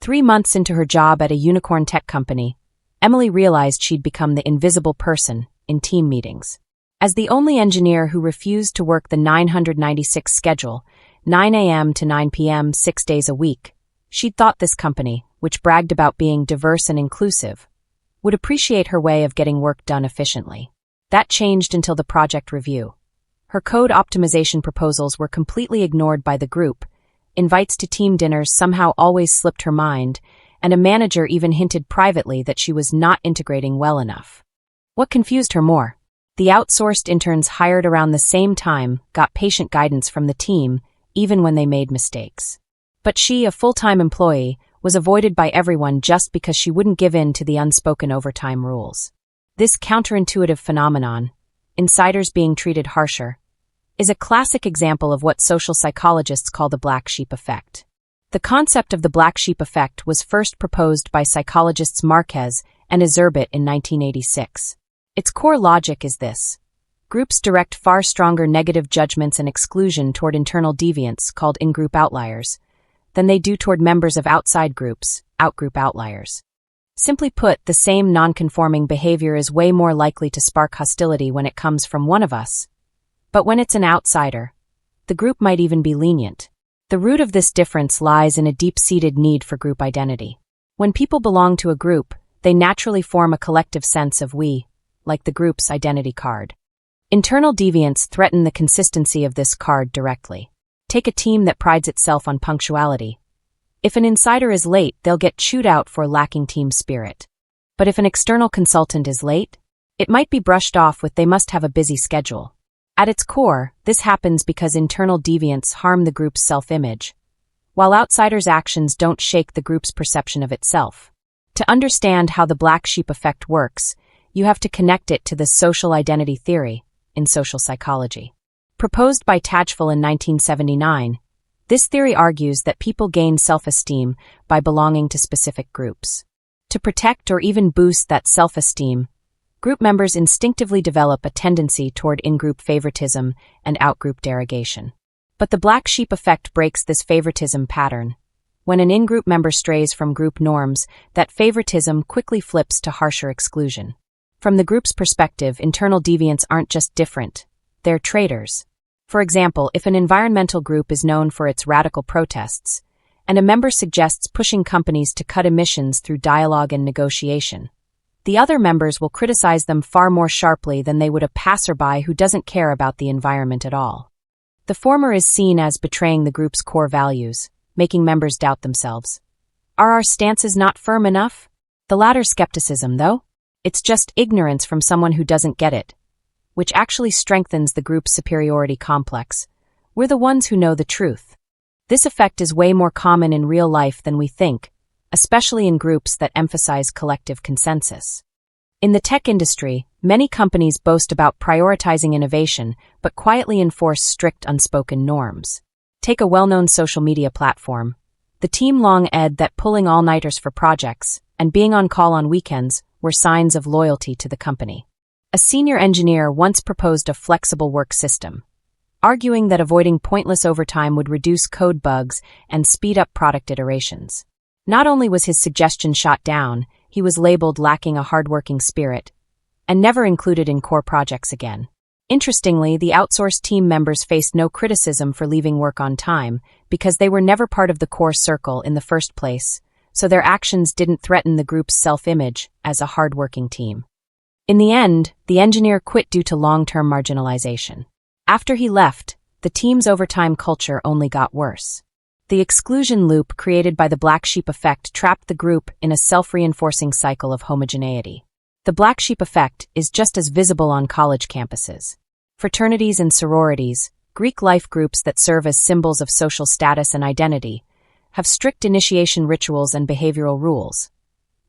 3 months into her job at a unicorn tech company, Emily realized she'd become the invisible person in team meetings. As the only engineer who refused to work the 996 schedule, 9 a.m. to 9 p.m. 6 days a week, she'd thought this company, which bragged about being diverse and inclusive, would appreciate her way of getting work done efficiently. That changed until the project review. Her code optimization proposals were completely ignored by the group, invites to team dinners somehow always slipped her mind, and a manager even hinted privately that she was not integrating well enough. What confused her more? The outsourced interns hired around the same time got patient guidance from the team, even when they made mistakes. But she, a full-time employee, was avoided by everyone just because she wouldn't give in to the unspoken overtime rules. This counterintuitive phenomenon, insiders being treated harsher, is a classic example of what social psychologists call the black sheep effect. The concept of the black sheep effect was first proposed by psychologists Marquez and Izerbit in 1986. Its core logic is this. Groups direct far stronger negative judgments and exclusion toward internal deviants, called in-group outliers, than they do toward members of outside groups, out-group outliers. Simply put, the same non-conforming behavior is way more likely to spark hostility when it comes from one of us. But when it's an outsider, the group might even be lenient. The root of this difference lies in a deep-seated need for group identity. When people belong to a group, they naturally form a collective sense of we, like the group's identity card. Internal deviants threaten the consistency of this card directly. Take a team that prides itself on punctuality. If an insider is late, they'll get chewed out for lacking team spirit. But if an external consultant is late, it might be brushed off with they must have a busy schedule. At its core, this happens because internal deviants harm the group's self-image, while outsiders' actions don't shake the group's perception of itself. To understand how the black sheep effect works, you have to connect it to the social identity theory in social psychology. Proposed by Tajfel in 1979, this theory argues that people gain self-esteem by belonging to specific groups. To protect or even boost that self-esteem, group members instinctively develop a tendency toward in-group favoritism and out-group derogation. But the black sheep effect breaks this favoritism pattern. When an in-group member strays from group norms, that favoritism quickly flips to harsher exclusion. From the group's perspective, internal deviants aren't just different, they're traitors. For example, if an environmental group is known for its radical protests, and a member suggests pushing companies to cut emissions through dialogue and negotiation, the other members will criticize them far more sharply than they would a passerby who doesn't care about the environment at all. The former is seen as betraying the group's core values, making members doubt themselves. Are our stances not firm enough? The latter skepticism, though? It's just ignorance from someone who doesn't get it, which actually strengthens the group's superiority complex. We're the ones who know the truth. This effect is way more common in real life than we think, especially in groups that emphasize collective consensus. In the tech industry, many companies boast about prioritizing innovation but quietly enforce strict unspoken norms. Take a well-known social media platform. The team long said that pulling all-nighters for projects and being on call on weekends were signs of loyalty to the company. A senior engineer once proposed a flexible work system, arguing that avoiding pointless overtime would reduce code bugs and speed up product iterations. Not only was his suggestion shot down, he was labeled lacking a hardworking spirit and never included in core projects again. Interestingly, the outsourced team members faced no criticism for leaving work on time because they were never part of the core circle in the first place, so their actions didn't threaten the group's self-image as a hardworking team. In the end, the engineer quit due to long-term marginalization. After he left, the team's overtime culture only got worse. The exclusion loop created by the black sheep effect trapped the group in a self-reinforcing cycle of homogeneity. The black sheep effect is just as visible on college campuses. Fraternities and sororities, Greek life groups that serve as symbols of social status and identity, have strict initiation rituals and behavioral rules.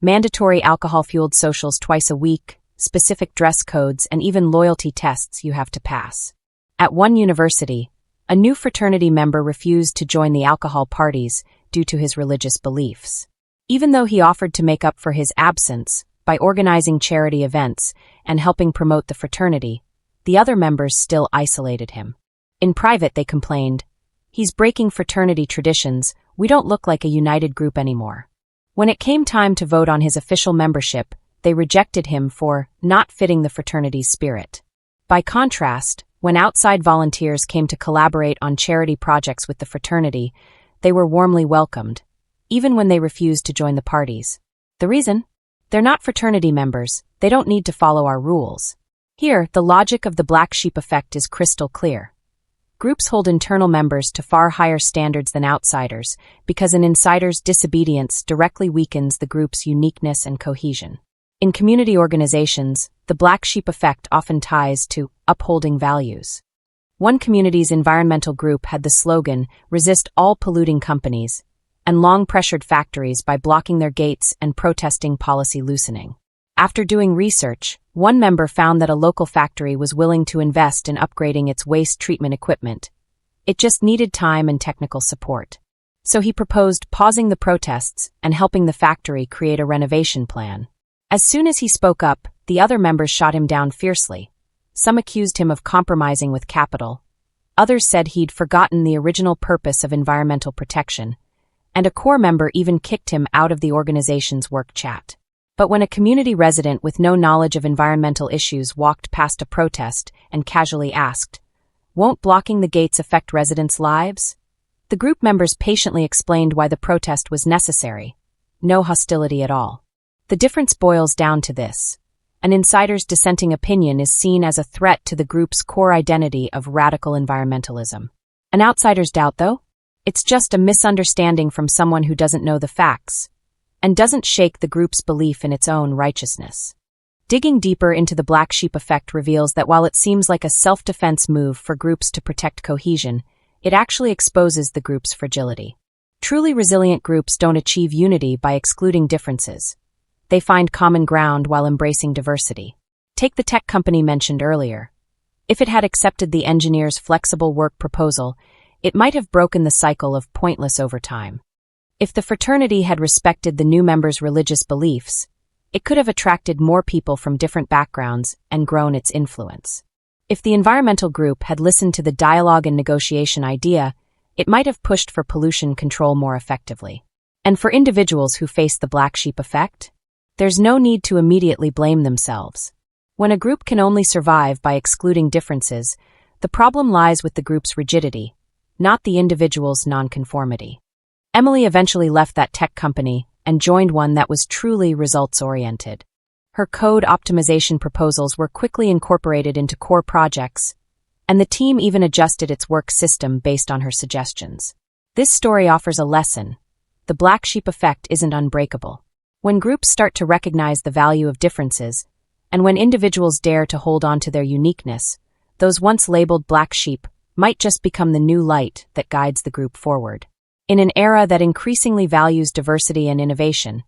Mandatory alcohol-fueled socials twice a week, specific dress codes, and even loyalty tests you have to pass. At one university, a new fraternity member refused to join the alcohol parties due to his religious beliefs. Even though he offered to make up for his absence by organizing charity events and helping promote the fraternity, the other members still isolated him. In private, they complained, "He's breaking fraternity traditions, we don't look like a united group anymore." When it came time to vote on his official membership, they rejected him for not fitting the fraternity's spirit. By contrast, when outside volunteers came to collaborate on charity projects with the fraternity, they were warmly welcomed, even when they refused to join the parties. The reason? They're not fraternity members, they don't need to follow our rules. Here, the logic of the black sheep effect is crystal clear. Groups hold internal members to far higher standards than outsiders because an insider's disobedience directly weakens the group's uniqueness and cohesion. In community organizations, the black sheep effect often ties to upholding values. One community's environmental group had the slogan, "Resist all polluting companies," and long pressured factories by blocking their gates and protesting policy loosening. After doing research, one member found that a local factory was willing to invest in upgrading its waste treatment equipment. It just needed time and technical support. So he proposed pausing the protests and helping the factory create a renovation plan. As soon as he spoke up, the other members shot him down fiercely. Some accused him of compromising with capital. Others said he'd forgotten the original purpose of environmental protection, and a core member even kicked him out of the organization's work chat. But when a community resident with no knowledge of environmental issues walked past a protest and casually asked, "Won't blocking the gates affect residents' lives?" The group members patiently explained why the protest was necessary. No hostility at all. The difference boils down to this. An insider's dissenting opinion is seen as a threat to the group's core identity of radical environmentalism. An outsider's doubt, though? It's just a misunderstanding from someone who doesn't know the facts, and doesn't shake the group's belief in its own righteousness. Digging deeper into the black sheep effect reveals that while it seems like a self-defense move for groups to protect cohesion, it actually exposes the group's fragility. Truly resilient groups don't achieve unity by excluding differences. They find common ground while embracing diversity. Take the tech company mentioned earlier. If it had accepted the engineer's flexible work proposal, it might have broken the cycle of pointless overtime. If the fraternity had respected the new member's religious beliefs, it could have attracted more people from different backgrounds and grown its influence. If the environmental group had listened to the dialogue and negotiation idea, it might have pushed for pollution control more effectively. And for individuals who face the black sheep effect, there's no need to immediately blame themselves. When a group can only survive by excluding differences, the problem lies with the group's rigidity, not the individual's nonconformity. Emily eventually left that tech company and joined one that was truly results-oriented. Her code optimization proposals were quickly incorporated into core projects, and the team even adjusted its work system based on her suggestions. This story offers a lesson. The black sheep effect isn't unbreakable. When groups start to recognize the value of differences, and when individuals dare to hold on to their uniqueness, those once labeled black sheep might just become the new light that guides the group forward. In an era that increasingly values diversity and innovation,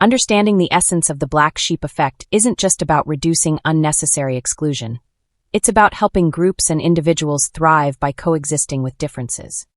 understanding the essence of the black sheep effect isn't just about reducing unnecessary exclusion. It's about helping groups and individuals thrive by coexisting with differences.